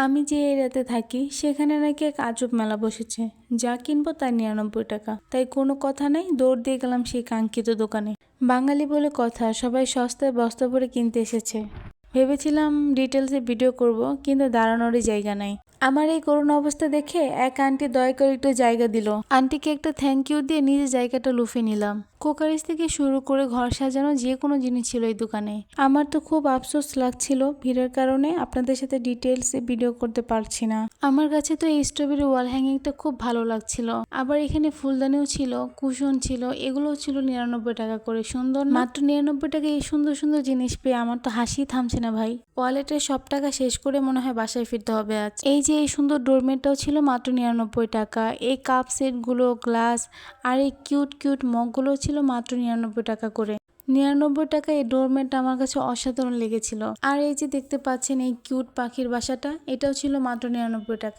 আমি যে এরিয়াতে থাকি সেখানে নাকি এক আজব মেলা বসেছে, যা কিনবো তার 99 টাকা। তাই কোনো কথা নেই, দৌড় দিয়ে গেলাম সেই কাঙ্ক্ষিত দোকানে। বাঙালি বলে কথা, সবাই সস্তায় বস্তা ভরে কিনতে এসেছে। ভেবেছিলাম ডিটেলসে ভিডিও করব, কিন্তু দাঁড়ানোরই জায়গা নাই। আমার এই করুণ অবস্থা দেখে এক আন্টি দয়া করে একটু জায়গা দিল। আন্টিকে একটা থ্যাংক ইউ দিয়ে নিজের জায়গাটা লুফে নিলাম। কুকারিস থেকে শুরু করে ঘর সাজানো যে কোনো জিনিস ছিল এই দোকানে। আমার তো খুব আফসোস লাগছিল ভিড়ের কারণে আপনাদের সাথে ডিটেলসে ভিডিও করতে পারছি না। আমার কাছে তো এই স্ট্রবেরি ওয়াল হ্যাঙ্গিংটা খুব ভালো লাগছিল। আবার এখানে ফুলদানিও ছিল, কুশন ছিল, এগুলোও ছিল 99 টাকা করে। সুন্দর, মাত্র 99 টাকায় এই সুন্দর সুন্দর জিনিস পেয়ে আমার তো হাসি থামছে না ভাই। ওয়ালেটের সব টাকা শেষ করে মনে হয় বাসায় ফিরতে হবে আজ। এই যে এই সুন্দর ডোরমেটটাও ছিল মাত্র 99 টাকা। এই কাপ সেটগুলো, গ্লাস আর এই কিউট কিউট মগগুলো ছিল মাত্র 99 টাকা করে। 99 টাকা এই ডোরমেটটা আমার কাছে অসাধারণ লেগেছিল। আর এই যে দেখতে পাচ্ছেন এই কিউট পাখির বাসাটা, এটাও ছিল মাত্র 99 টাকা।